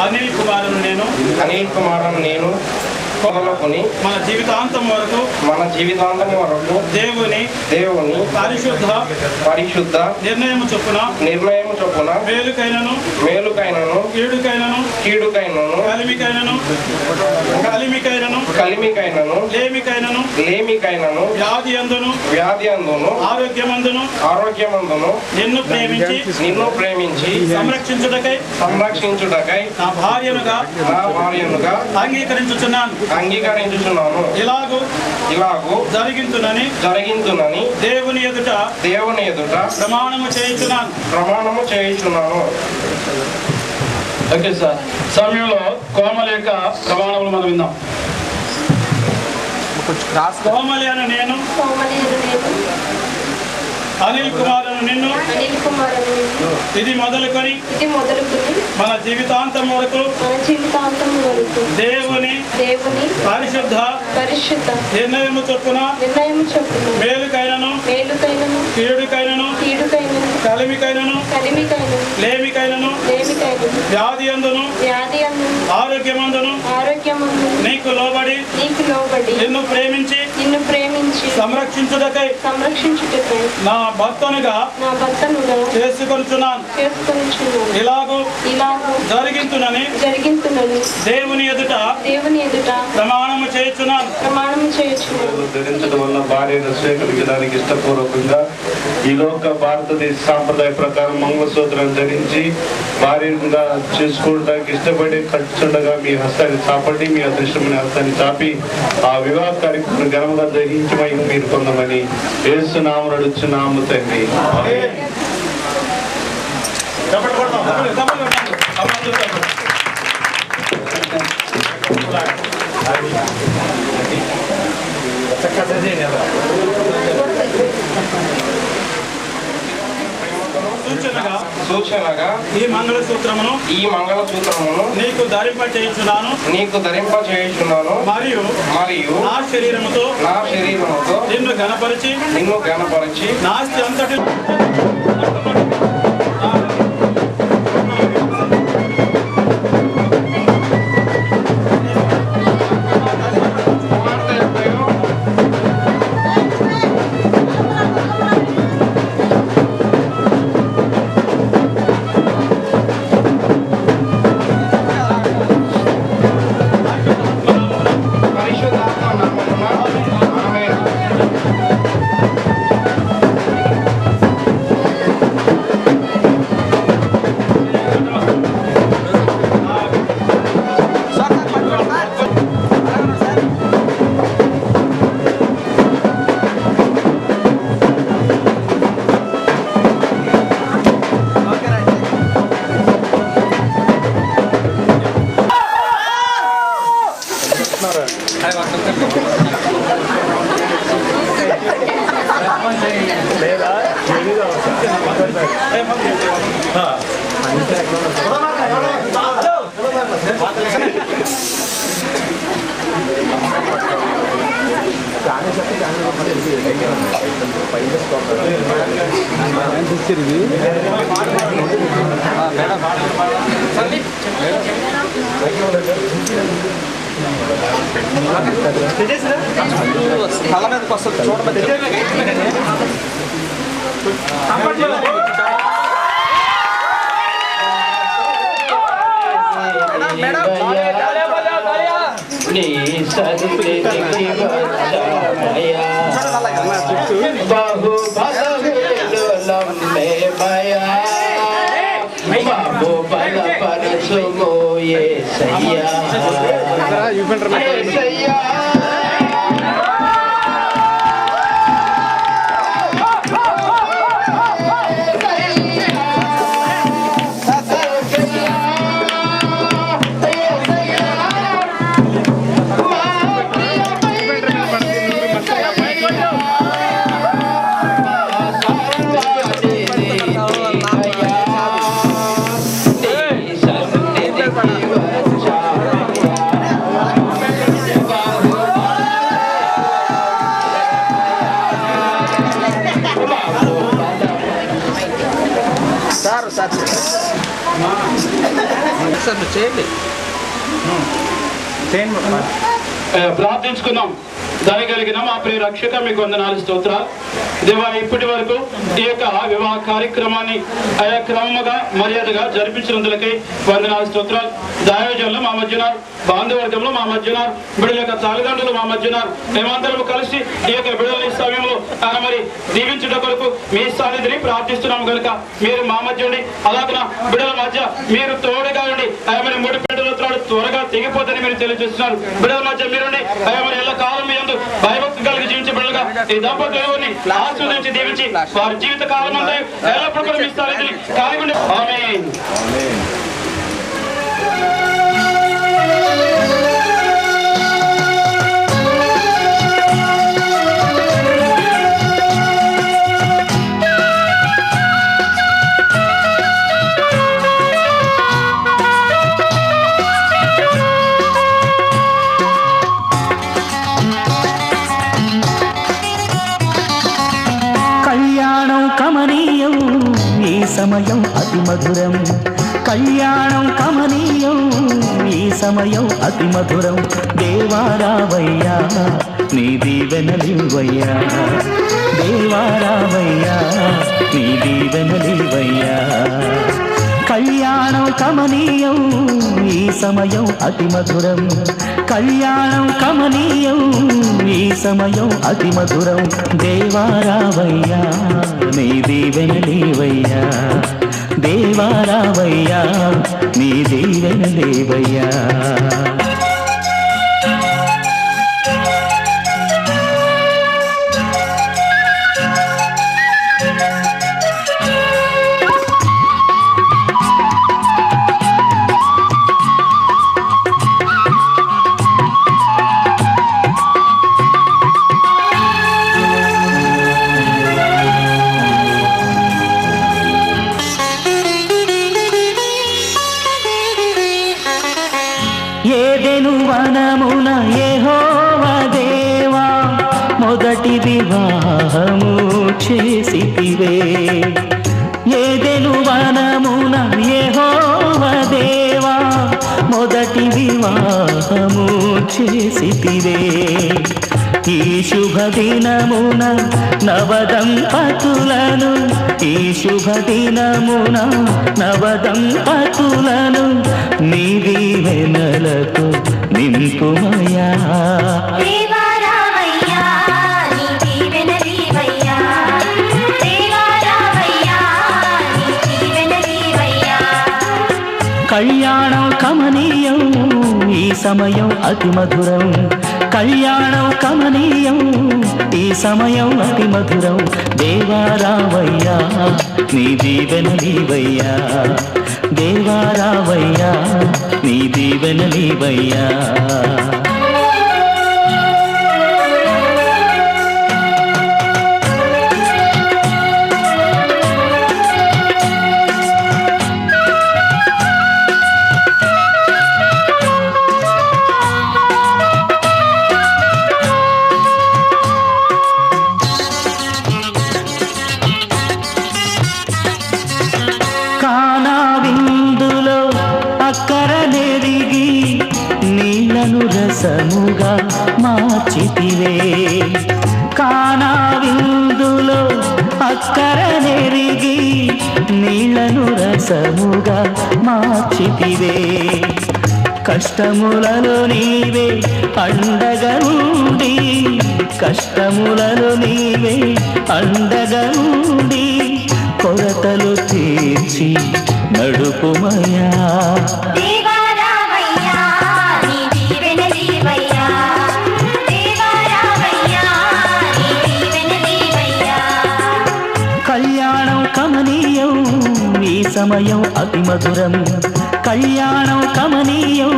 అనిల్ కుమారను నేను మొదలుకొని మన జీవితాంతం వరకు దేవుని పరిశుద్ధ నిర్ణయం చొప్పున మేలుకైనను కీడుకైనను కలిమికైనను లేమికైనను వ్యాధి అందును ఆరోగ్యమందును నిన్ను ప్రేమించి సంరక్షించుటకై నా భార్యనుగా అంగీకరించుచున్నాను. ఇలాగు జరిగించునని దేవుని ఎదుట ప్రమాణము చేయించున్నాను. ఓకే సార్, సమయంలో కోమలి యొక్క ప్రమాణములు మనం విందాం. కోమలి అని నేను అనిల్ కుమారను నిన్ను ఇది మొదలుకొని మన జీవితాంతం వరకు దేవుని పరిశుద్ధ నిర్ణయము చొప్పున మేలుకైనను కీడుకైనను కలిమికైనను లేమికైనను వ్యాధి అందును ఆరోగ్యమందును నీకు లోబడి నిన్ను ప్రేమించి సంరక్షించుటకై నా భర్తనుగా చేసుకొనుచున్నాను. ఇలాగు జరిగించునని దేవుని ఎదుట ప్రమాణము చేయుచున్నాను. ధరించడం వల్ల భార్యను స్వీకరించడానికి ఇష్టపూర్వకంగా ఈ లోక భారతదేశ సాంప్రదాయ ప్రకారం మంగళసూత్రం ధరించి భార్యగా చేసుకోవడానికి ఇష్టపడి కట్టుచుండగా మీ హస్తాన్ని చాపండి. మీ అదృష్టమైన హస్తాన్ని చాపి ఆ వివాహ కార్యక్రమం ఘనంగా దహించి మీరు పొందమని యేసు నామమున అడుగుచున్నాము తండ్రి. సూచనగా ఈ మంగళసూత్రమును నీకు ధరింప చేయుచున్నాను. మరియు నా శరీరముతో నిన్ను ఘనపరిచి నాస్తి అంతటి తల మీదకి వస్తుంది చూడండి. ప్రార్థించుకుందాం. దయగలిగిన మా ప్రియ రక్షక మీకు వందనాలు స్తోత్రాలు దేవా. ఇప్పటి వరకు ఈ యొక్క వివాహ కార్యక్రమాన్ని ఆయా క్రమముగా మర్యాదగా జరిపించినందులకై వందనాలు స్తోత్రాలు. దైవజనులు మా మధ్యన, బాంధవర్గంలో మా మధ్యన, బిడ్డల యొక్క తల్లిదండ్రులు మా మధ్యన, మేమందరం కలిసి ఈ యొక్క బిడ్డల సమయంలో మరి దీవించుట కొరకు మీ సన్నిధిని ప్రార్థిస్తున్నాము కనుక మీరు మా మధ్య ఉండి అలాగన బిడ్డల మధ్య మీరు తోడుగా ఉండి మరి మూడు బిడ్డల త్వరగా తెగిపోతుందని మీరు తెలియజేస్తున్నారు. బిడ్డల మధ్య మీరుండి మరి ఎల్ల కాలం మీ యందు భయభక్తి కలిగి జీవించే బిడ్డలుగా ఈ దంపతులని ఆశీర్వదించి దీవించి వారి జీవిత కాలం అంతా ఎల్లప్పుడూ కూడా మీ సన్నిధిని కలిగి ఉండి ఆమేన్. సమయం అతి మధురం, కళ్యాణం కమనీయం, ఈ సమయం అతి మధురం. దేవారావయ్యా నీ దీవెనలివయ్యా, దేవారావయ్యా నీ దీవెనలివయ్యా. కళ్యాణం కమనీయం, ఈ సమయం అతి మధురం, కళ్యాణం కమనీయం, ఈ సమయం అతి మధురం. దేవారావయ్యా నీ దీవెనలివయ్యా, దేవారావయ్యా నీ దీవెనలివయ్యా. ఏదెను వనమున యెహోవా దేవా మొదటి వివాహము చేసితివే. ఏదెను వనమున యెహోవా దేవా మొదటి వివాహము చేసితివే. ఈ శుభదినమున నవదంపతులను, ఈ శుభదినమున నవదంపతులను నీ దీవెనలతో నింపుమయా. కళ్యాణం కమనీయం, ఈ సమయం అతి మధురం, కళ్యాణం కమనీయం, ఈ సమయం అతి మధురం. దేవారావయ్యా నీ దీవెనలివయ్యా, దేవారావయ్యా నీ దీవెనలివయ్యా. రసముగా మార్చితివే. కానా విందులో అక్కర నెరిగి నీళ్లను రసముగా మార్చితివే. కష్టములలో నీవే అండగా ఉండి, కష్టములలో నీవే అండగా ఉండి కొరతలు తీర్చి నడుపుమయా. కళ్యాణం కమనీయం, ఈ సమయం అతి మధురం, కళ్యాణం కమనీయం,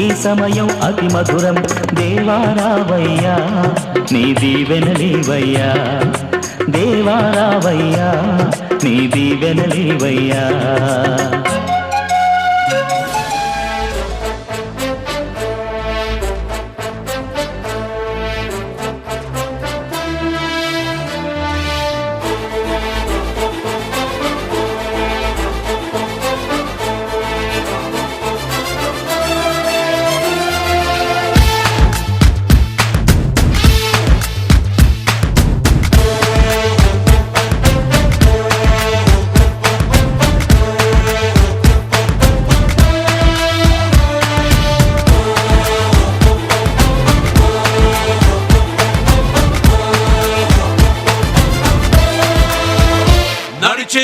ఈ సమయం అతి మధురం. దేవారావయ్యా నీ దీవెనలివయ్యా, దేవారావయ్యా నీ దీవెనలివయ్యా.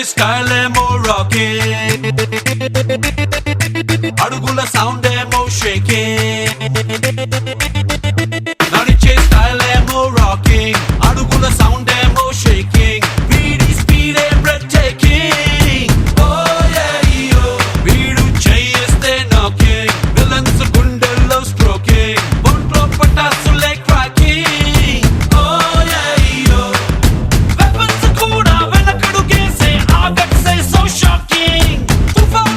స్టైల్ ఏమో రాకింగ్, అడుగుల సౌండ్ ఏమో షేకింగ్. నడిచే స్టైల్ ఏమో రాకింగ్, అడుగుల సౌండ్ ఏమో షేకింగ్. వీడి స్పీడ్ ఏ బ్రెత్ టేకింగ్. ఓ యో వీడు చేయిస్తే నాకింగ్, విలన్స్ గుండెల్లో స్ట్రోకింగ్, ఒంట్లో పటాసులే క్రాకింగ్. ఓ యో weapons కూడా వెనకడుగేసే ఆ గట్సే సో షాకింగ్. తుఫాన్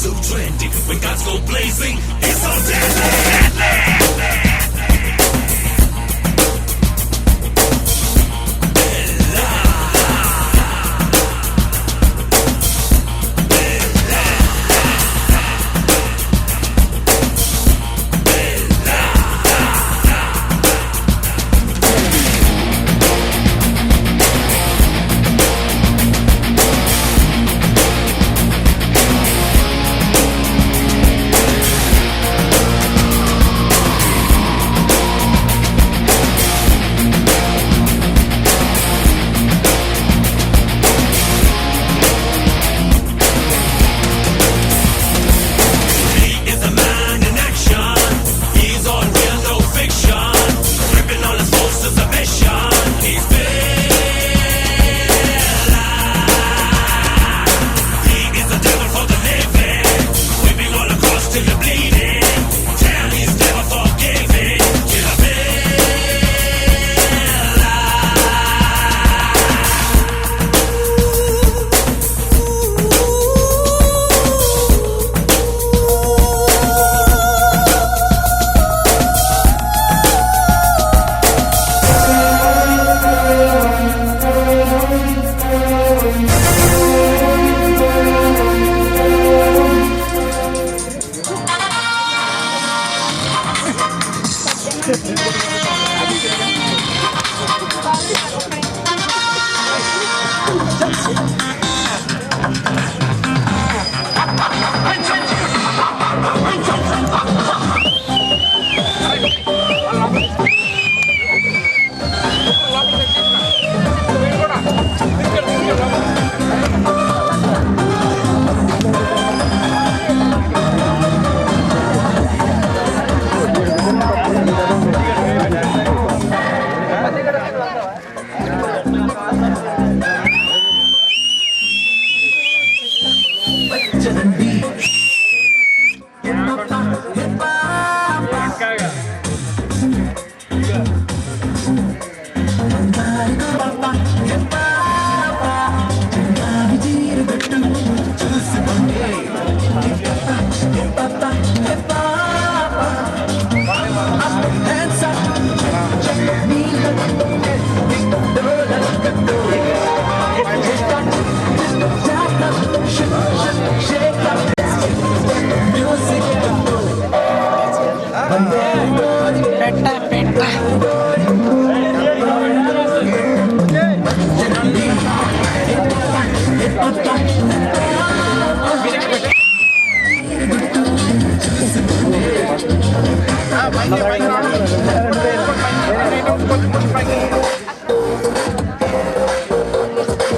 so trendy. When guns go blazing, it's so deadly.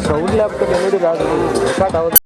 Sound లేకపోతే రాదు.